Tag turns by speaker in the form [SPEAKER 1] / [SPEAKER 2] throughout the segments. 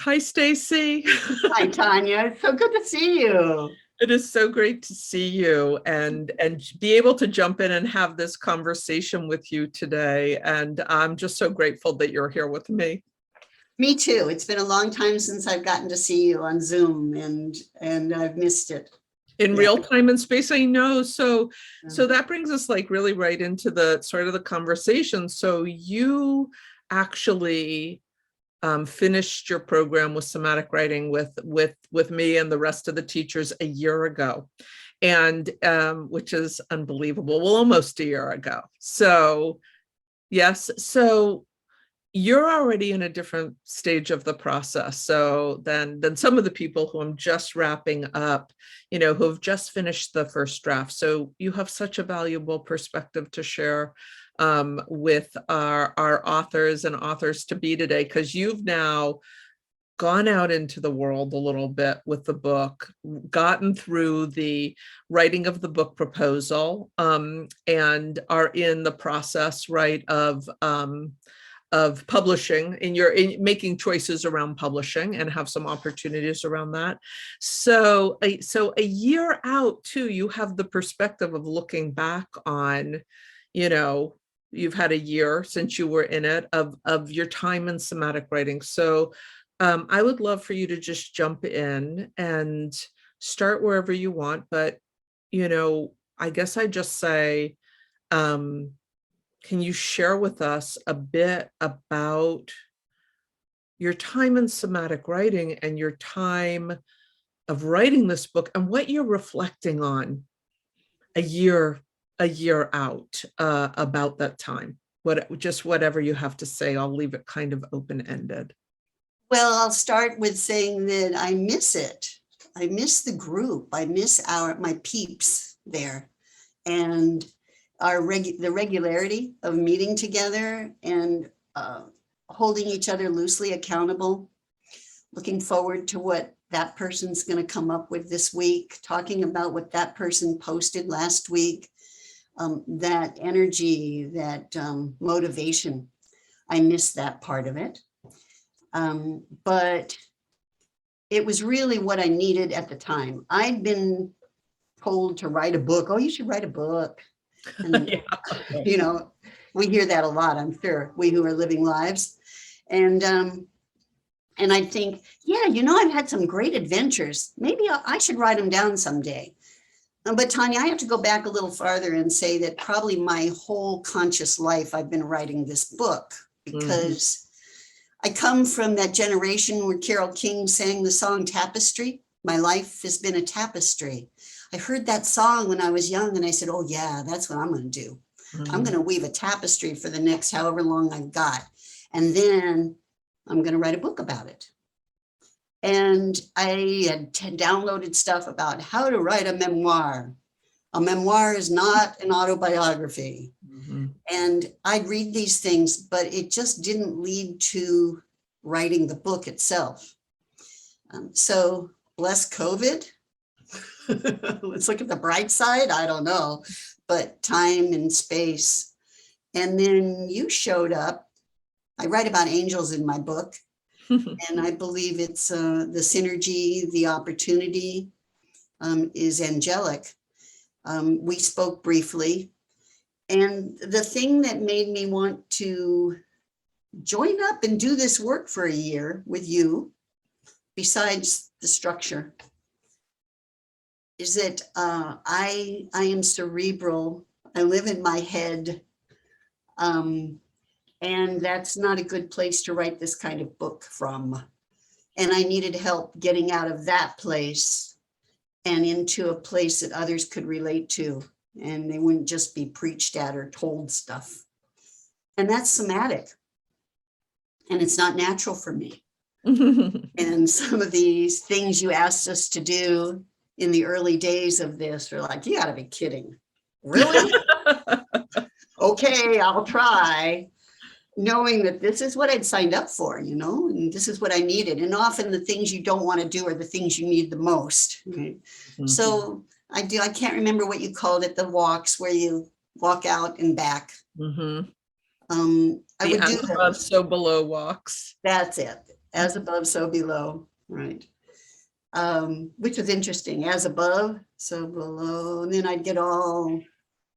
[SPEAKER 1] Hi, Stacey.
[SPEAKER 2] Hi, Tanya. It's so good to see you.
[SPEAKER 1] It is so great to see you and be able to jump in and have this conversation with you today. And I'm just so grateful that you're here with me.
[SPEAKER 2] Me too. It's been a long time since I've gotten to see you on Zoom, and I've missed it.
[SPEAKER 1] In
[SPEAKER 2] Yeah.
[SPEAKER 1] real time and space, I know. So that brings us like really right into the sort of the conversation. So you actually finished your program with somatic writing with me and the rest of the teachers a year ago, and which is unbelievable. Well, almost a year ago. So yes, so you're already in a different stage of the process. So than some of the people who I'm just wrapping up, who have just finished the first draft. So you have such a valuable perspective to share with our authors and authors to be today, because you've now gone out into the world a little bit with the book, gotten through the writing of the book proposal, and are in the process, right, of publishing, and you're making choices around publishing and have some opportunities around that. So a year out too, you have the perspective of looking back on, you've had a year since you were in it of your time in somatic writing. So I would love for you to just jump in and start wherever you want. But, I guess I just say, can you share with us a bit about your time in somatic writing and your time of writing this book and what you're reflecting on a year out about that time? Just whatever you have to say, I'll leave it kind of open-ended.
[SPEAKER 2] Well, I'll start with saying that I miss it. I miss the group. I miss my peeps there, and the regularity of meeting together and holding each other loosely accountable, looking forward to what that person's going to come up with this week, talking about what that person posted last week, that energy, that motivation. I miss that part of it. But it was really what I needed at the time. I'd been told to write a book. Oh, you should write a book. And,
[SPEAKER 1] Yeah.
[SPEAKER 2] We hear that a lot, I'm sure, we who are living lives. And I think, yeah, I've had some great adventures. Maybe I should write them down someday. But Tanya, I have to go back a little farther and say that probably my whole conscious life, I've been writing this book, because I come from that generation where Carole King sang the song Tapestry. My life has been a tapestry. I heard that song when I was young, and I said, oh yeah, that's what I'm going to do. I'm going to weave a tapestry for the next however long I've got. And then I'm going to write a book about it. And I had downloaded stuff about how to write a memoir. A memoir is not an autobiography. And I'd read these things, but it just didn't lead to writing the book itself. So bless COVID. Let's look at the bright side. I don't know, but time and space. And then you showed up. I write about angels in my book, and I believe it's the synergy, the opportunity is angelic. We spoke briefly, and the thing that made me want to join up and do this work for a year with you, besides the structure, is that I am cerebral. I live in my head, and that's not a good place to write this kind of book from. And I needed help getting out of that place and into a place that others could relate to, and they wouldn't just be preached at or told stuff. And that's somatic, and it's not natural for me. And some of these things you asked us to do in the early days of this are like, you gotta be kidding. Really? Okay, I'll try. Knowing that this is what I'd signed up for, and this is what I needed. And often the things you don't want to do are the things you need the most. Right? So I can't remember what you called it, the walks where you walk out and back. I would do
[SPEAKER 1] above, so below walks.
[SPEAKER 2] That's it. As above, so below, right? Which was interesting, as above, so below. And then I'd get all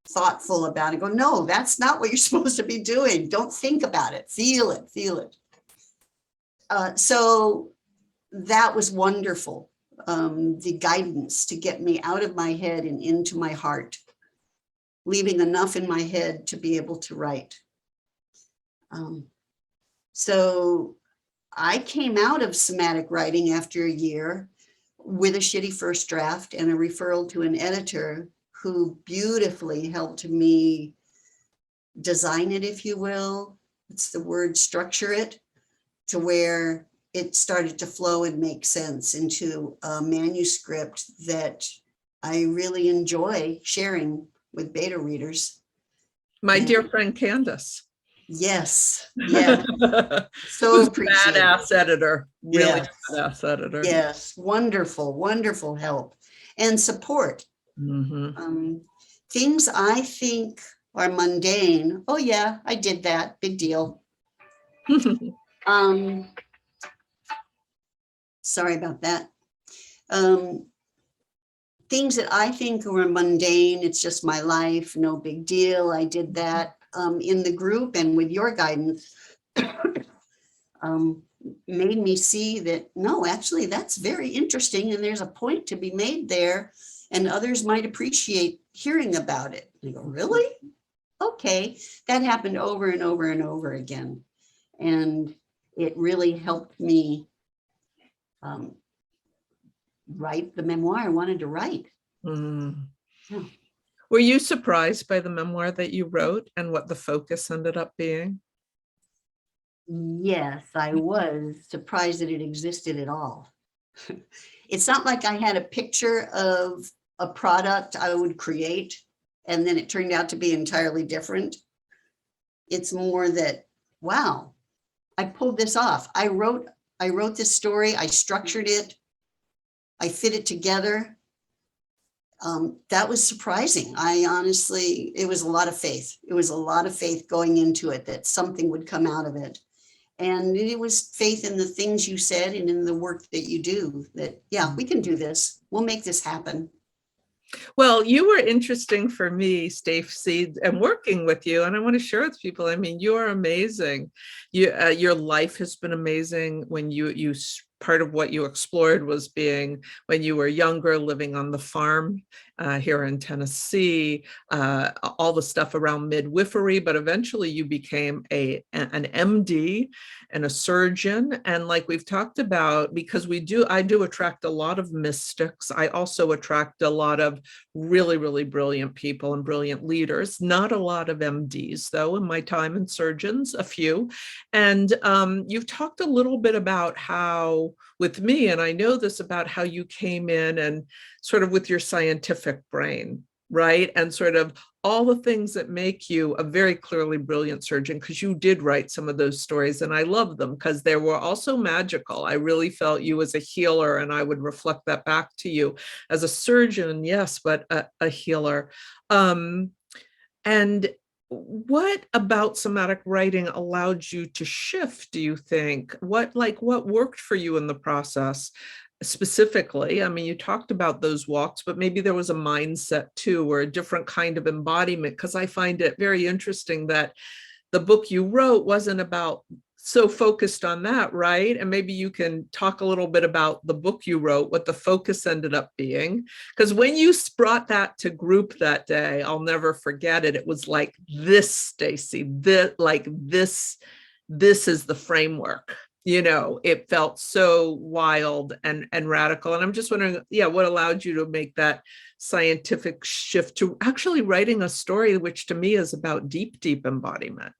[SPEAKER 2] thoughtful about it, go, no, that's not what you're supposed to be doing. Don't think about it, feel it, feel it. So that was wonderful. The guidance to get me out of my head and into my heart, leaving enough in my head to be able to write. So I came out of somatic writing after a year with a shitty first draft and a referral to an editor who beautifully helped me design it, if you will. It's the word, structure it to where it started to flow and make sense into a manuscript that I really enjoy sharing with beta readers.
[SPEAKER 1] My dear friend Candace.
[SPEAKER 2] Yes, yeah. So
[SPEAKER 1] Who's
[SPEAKER 2] appreciated.
[SPEAKER 1] badass editor, really
[SPEAKER 2] Yes.
[SPEAKER 1] badass editor.
[SPEAKER 2] Yes, wonderful, wonderful help and support. Things I think are mundane. Oh yeah, I did that. Big deal. Sorry about that. Things that I think were mundane, it's just my life, no big deal. I did that in the group and with your guidance. Made me see that, no, actually, that's very interesting. And there's a point to be made there. And others might appreciate hearing about it. You go, really? Okay. That happened over and over and over again. And it really helped me write the memoir I wanted to write. Yeah.
[SPEAKER 1] Were you surprised by the memoir that you wrote and what the focus ended up being?
[SPEAKER 2] Yes, I was surprised that it existed at all. It's not like I had a picture of a product I would create and then it turned out to be entirely different. It's more that, wow, I pulled this off. I wrote this story, I structured it, I fit it together. That was surprising. I honestly, it was a lot of faith. It was a lot of faith going into it that something would come out of it. And it was faith in the things you said and in the work that you do that, yeah, we can do this. We'll make this happen.
[SPEAKER 1] Well, you were interesting for me, Stacey, and working with you. And I want to share with people, I mean, you are amazing. Your life has been amazing. When you part of what you explored was being when you were younger, living on the farm here in Tennessee, all the stuff around midwifery, but eventually you became an MD and a surgeon. And like we've talked about, because I do attract a lot of mystics. I also attract a lot of really, really brilliant people and brilliant leaders, not a lot of MDs though, in my time, and surgeons, a few. And you've talked a little bit about how, with me, and I know this about how you came in and sort of with your scientific brain, right? And sort of all the things that make you a very clearly brilliant surgeon, because you did write some of those stories and I love them because they were also magical. I really felt you as a healer, and I would reflect that back to you as a surgeon, yes, but a healer. And what about somatic writing allowed you to shift, do you think? What worked for you in the process specifically? I mean, you talked about those walks, but maybe there was a mindset too, or a different kind of embodiment, because I find it very interesting that the book you wrote wasn't about so focused on that, right? And maybe you can talk a little bit about the book you wrote, what the focus ended up being. Because when you brought that to group that day, I'll never forget it. It was like this, Stacey, this is the framework. You know, it felt so wild and radical. And I'm just wondering, yeah, what allowed you to make that scientific shift to actually writing a story, which to me is about deep, deep embodiment?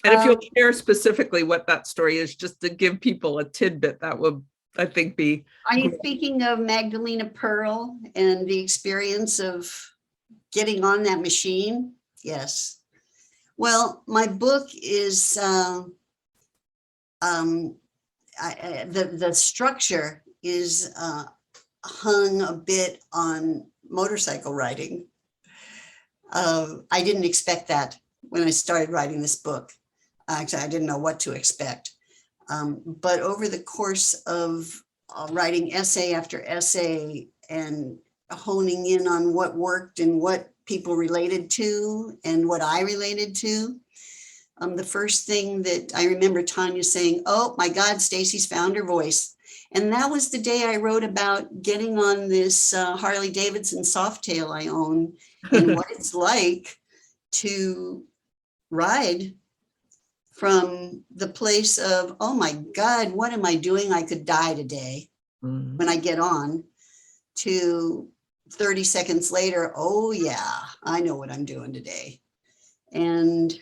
[SPEAKER 1] And if you'll share specifically what that story is, just to give people a tidbit, that would, I think, be.
[SPEAKER 2] Are you speaking of Magdalena Pearl and the experience of getting on that machine? Yes. Well, my book is, the structure is hung a bit on motorcycle riding. I didn't expect that when I started writing this book. Actually, I didn't know what to expect. But over the course of writing essay after essay and honing in on what worked and what people related to and what I related to, the first thing that I remember Tanya saying, "Oh my God, Stacey's found her voice." And that was the day I wrote about getting on this Harley Davidson Softail I own and what it's like to ride from the place of, oh my God, what am I doing? I could die today when I get on, to 30 seconds later, oh yeah, I know what I'm doing today. And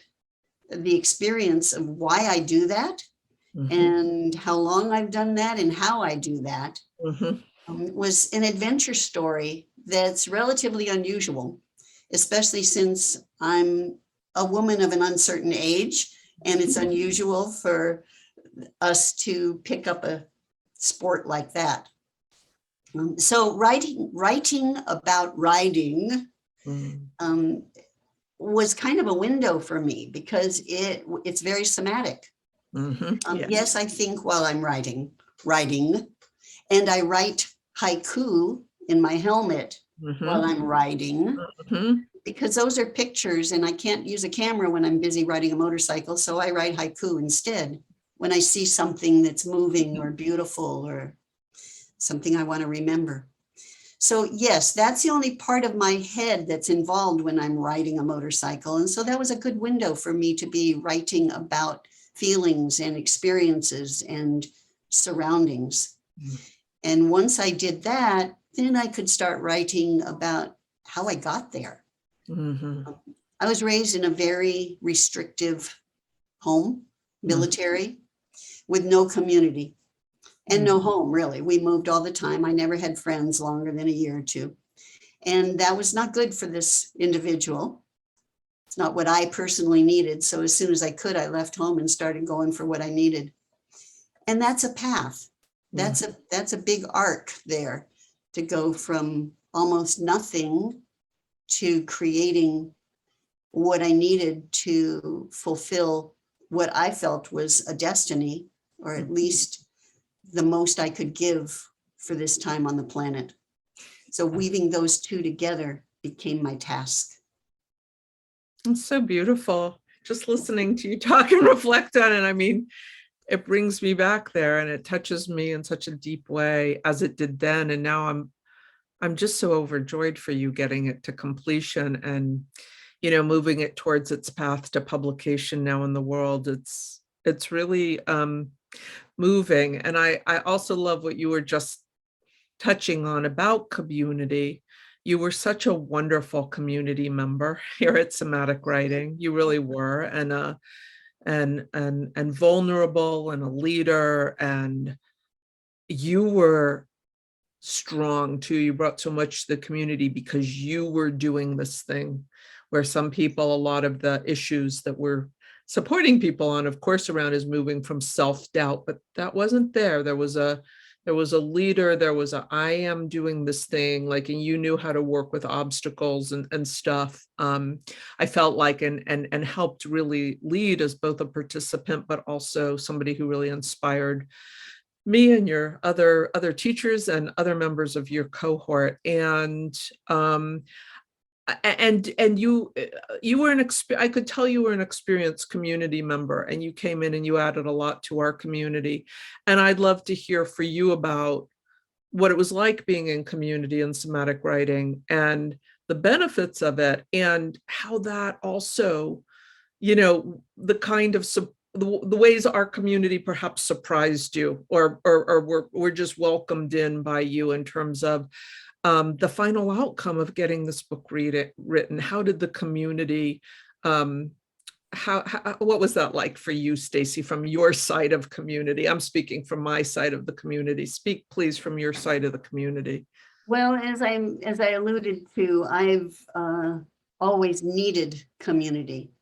[SPEAKER 2] the experience of why I do that and how long I've done that and how I do that was an adventure story that's relatively unusual, especially since I'm a woman of an uncertain age, and it's unusual for us to pick up a sport like that. So writing about riding was kind of a window for me because it's very somatic. Yes, I think while I'm writing, and I write haiku in my helmet while I'm riding, because those are pictures and I can't use a camera when I'm busy riding a motorcycle. So I write haiku instead when I see something that's moving or beautiful or something I want to remember. So yes, that's the only part of my head that's involved when I'm riding a motorcycle. And so that was a good window for me to be writing about feelings and experiences and surroundings. And once I did that, then I could start writing about how I got there. I was raised in a very restrictive home, military, with no community and no home, really. We moved all the time. I never had friends longer than a year or two. And that was not good for this individual. It's not what I personally needed. So as soon as I could, I left home and started going for what I needed. And that's a path. That's a big arc there, to go from almost nothing to creating what I needed to fulfill what I felt was a destiny, or at least the most I could give for this time on the planet. So weaving those two together became my task.
[SPEAKER 1] It's so beautiful. Just listening to you talk and reflect on it. I mean, it brings me back there and it touches me in such a deep way as it did then. And now I'm just so overjoyed for you getting it to completion and, you know, moving it towards its path to publication now in the world. It's really moving. And I also love what you were just touching on about community. You were such a wonderful community member here at Somatic Writing. You really were, and vulnerable and a leader, and you were strong too. You brought so much to the community because you were doing this thing where some people, a lot of the issues that we're supporting people on, of course, around is moving from self-doubt, but that wasn't there. There was a leader, there was I am doing this thing, like, and you knew how to work with obstacles and stuff. I felt like, and helped really lead as both a participant, but also somebody who really inspired me and your other teachers and other members of your cohort. And you were I could tell you were an experienced community member, and you came in and you added a lot to our community. And I'd love to hear for you about what it was like being in community and somatic writing and the benefits of it, and how that also, you know, the kind of the ways our community perhaps surprised you or were just welcomed in by you in terms of the final outcome of getting this book written. How did the community, what was that like for you, Stacey, from your side of community? I'm speaking from my side of the community. Speak, please, from your side of the community.
[SPEAKER 2] Well, as I alluded to, I've always needed community.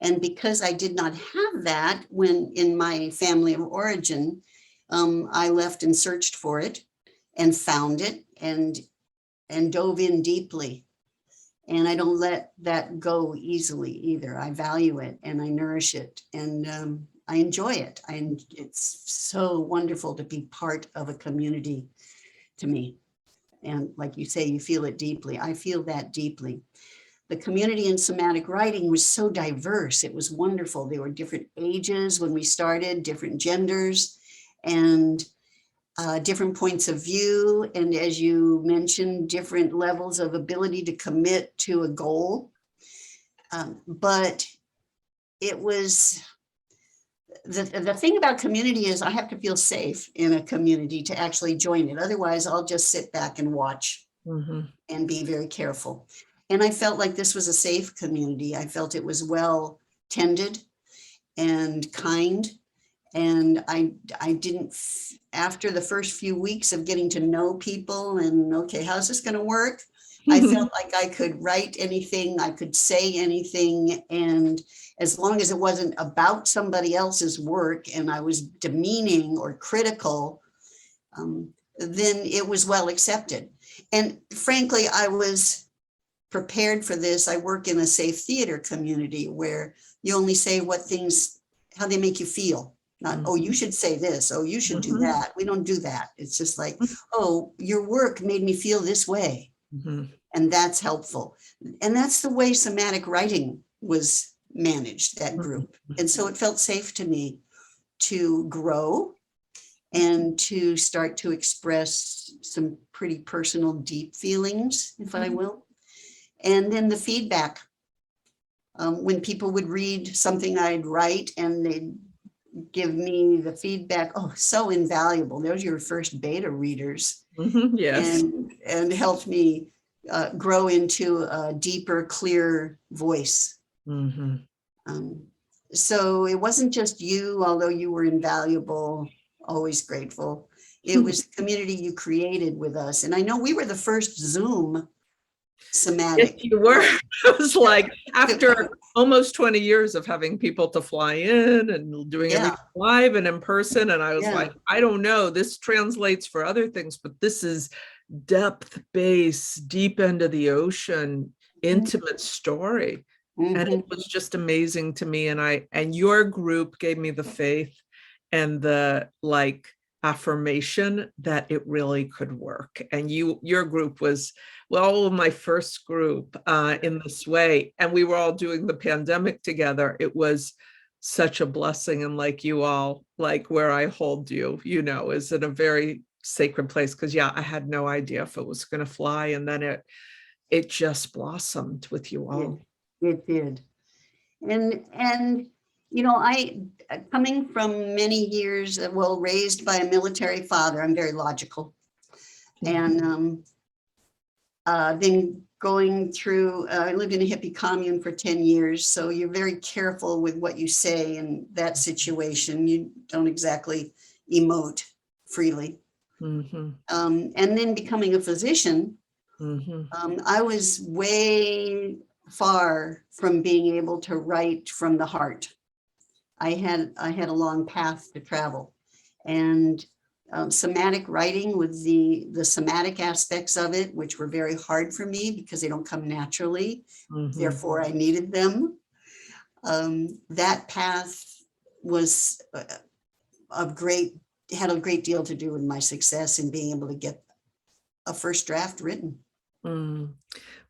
[SPEAKER 2] And because I did not have that when in my family of origin, I left and searched for it and found it and dove in deeply. And I don't let that go easily either. I value it and I nourish it. And enjoy it. It's so wonderful to be part of a community to me. And like you say, you feel it deeply. I feel that deeply. The community in somatic writing was so diverse. It was wonderful. There were different ages when we started, different genders, and different points of view. And as you mentioned, different levels of ability to commit to a goal. But it was, the thing about community is I have to feel safe in a community to actually join it. Otherwise, I'll just sit back and watch and be very careful. And I felt like this was a safe community. I felt it was well tended and kind. And I didn't, after the first few weeks of getting to know people and, okay, how's this going to work? I felt like I could write anything, I could say anything. And as long as it wasn't about somebody else's work and I was demeaning or critical, then it was well accepted. And frankly, I was prepared for this. I work in a safe theater community where you only say what things, how they make you feel. Not, oh, you should say this. Oh, you should do that. We don't do that. It's just like, oh, your work made me feel this way. And that's helpful. And that's the way somatic writing was managed, that group. And so it felt safe to me to grow and to start to express some pretty personal, deep feelings, if I will. And then the feedback, when people would read something I'd write and they'd give me the feedback, oh, so invaluable. Those are your first beta readers.
[SPEAKER 1] Yes.
[SPEAKER 2] And helped me grow into a deeper, clear voice. So it wasn't just you, although you were invaluable, always grateful. It was the community you created with us. And I know we were the first Zoom somatic.
[SPEAKER 1] Yes, you were. It was like after almost 20 years of having people to fly in and doing everything live and in person. And I was like, I don't know, this translates for other things, but this is depth base, deep end of the ocean, intimate story. And it was just amazing to me. And your group gave me the faith and the affirmation that it really could work. And your group was, well, my first group in this way. And we were all doing the pandemic together. It was such a blessing. And like you all, like where I hold you, is in a very sacred place. Because I had no idea if it was going to fly. And then it just blossomed with you all.
[SPEAKER 2] It did. And I, coming from many years, raised by a military father, I'm very logical. And then going through, I lived in a hippie commune for 10 years. So you're very careful with what you say in that situation. You don't exactly emote freely. And then becoming a physician, I was way far from being able to write from the heart. I had a long path to travel, and somatic writing with the somatic aspects of it, which were very hard for me because they don't come naturally. Therefore, I needed them. That path was had a great deal to do with my success in being able to get a first draft written.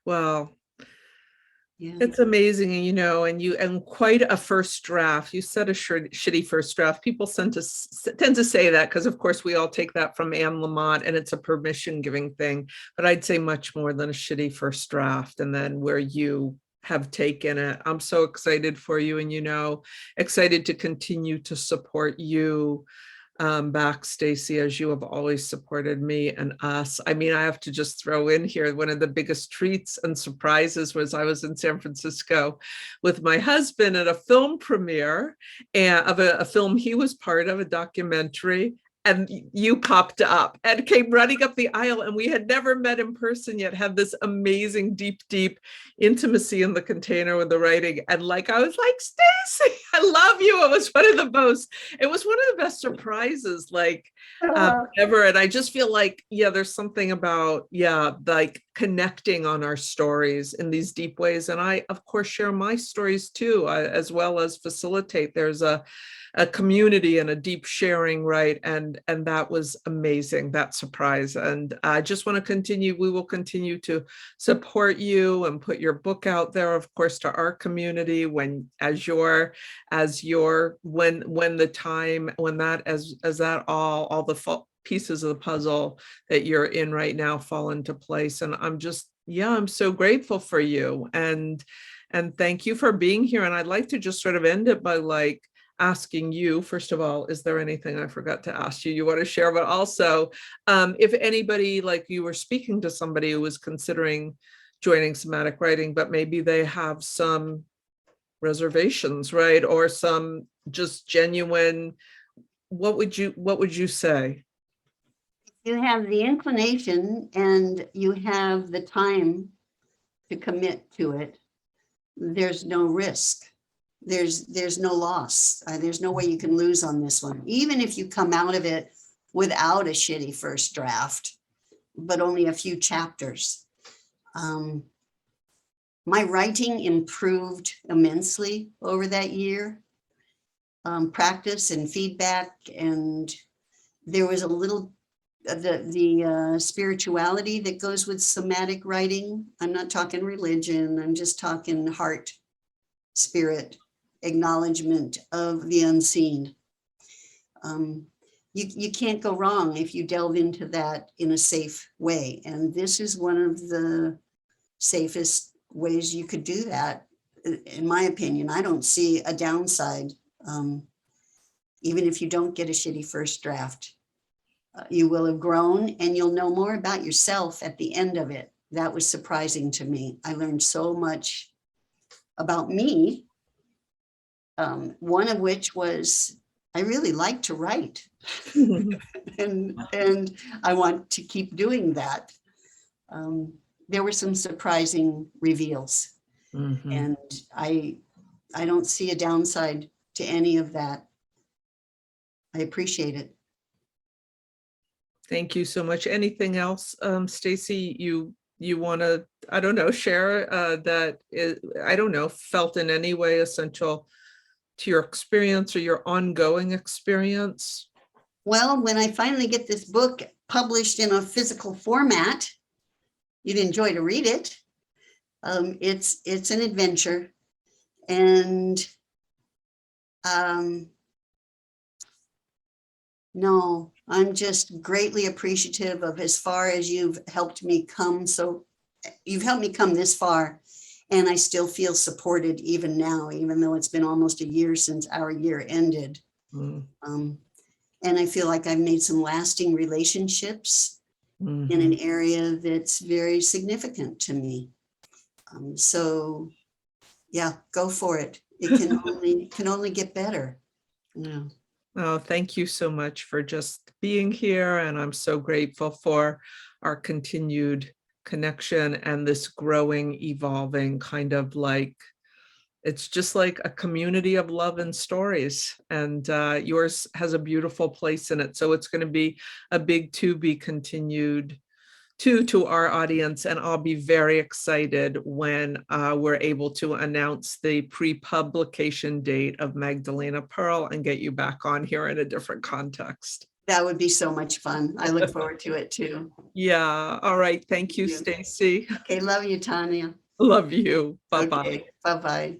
[SPEAKER 1] Well, it's amazing, and quite a first draft. You said a shitty first draft. People tend to say that because, of course, we all take that from Anne Lamott, and it's a permission-giving thing. But I'd say much more than a shitty first draft. And then where you have taken it, I'm so excited for you, and excited to continue to support you back, Stacey, as you have always supported me and us. I mean, I have to just throw in here, one of the biggest treats and surprises was I was in San Francisco with my husband at a film premiere of a film he was part of, a documentary. And you popped up and came running up the aisle, and we had never met in person yet, had this amazing, deep, deep intimacy in the container with the writing. And I was like, Stacey, I love you. It was one of the best surprises ever. And I just feel like, there's something about, connecting on our stories in these deep ways. And I, of course, share my stories too, as well as facilitate. There's a community and a deep sharing, right? And that was amazing, that surprise. And I just want to continue, we will continue to support you and put your book out there, of course, to our community when the time, when that, as that all the pieces of the puzzle that you're in right now fall into place. And I'm just, yeah, I'm so grateful for you. And thank you for being here. And I'd like to just sort of end it by like asking you, first of all, is there anything I forgot to ask you want to share? But also, if anybody, like you were speaking to somebody who was considering joining somatic writing, but maybe they have some reservations, right? Or some just genuine, what would you say?
[SPEAKER 2] You have the inclination and you have the time to commit to it. There's no risk. There's no loss. There's no way you can lose on this one. Even if you come out of it without a shitty first draft, but only a few chapters. My writing improved immensely over that year. Practice and feedback, and there was a little the spirituality that goes with somatic writing. I'm not talking religion. I'm just talking heart, spirit, acknowledgement of the unseen. You can't go wrong if you delve into that in a safe way. And this is one of the safest ways you could do that. In my opinion, I don't see a downside. Even if you don't get a shitty first draft, you will have grown and you'll know more about yourself at the end of it. That was surprising to me. I learned so much about me. One of which was I really like to write, and I want to keep doing that. There were some surprising reveals, and I don't see a downside to any of that. I appreciate it.
[SPEAKER 1] Thank you so much. Anything else, Stacey, you want to, I don't know, share that is, I don't know, felt in any way essential to your experience or your ongoing experience?
[SPEAKER 2] Well, when I finally get this book published in a physical format, you'd enjoy to read it. It's an adventure, and no, I'm just greatly appreciative of as far as you've helped me come. So you've helped me come this far, and I still feel supported even now, even though it's been almost a year since our year ended. And I feel like I've made some lasting relationships in an area that's very significant to me. So yeah, go for it. It can only get better. Yeah.
[SPEAKER 1] Oh, thank you so much for just being here. And I'm so grateful for our continued connection and this growing, evolving kind of like, it's just like a community of love and stories. And yours has a beautiful place in it. So it's going to be a big to be continued to our audience. And I'll be very excited when we're able to announce the pre-publication date of Magdalena Pearl and get you back on here in a different context.
[SPEAKER 2] That would be so much fun. I look forward to it too.
[SPEAKER 1] Yeah. All right. Thank you, Stacey.
[SPEAKER 2] Okay. Love you, Tanya.
[SPEAKER 1] Love you. Bye-bye.
[SPEAKER 2] Okay, bye-bye.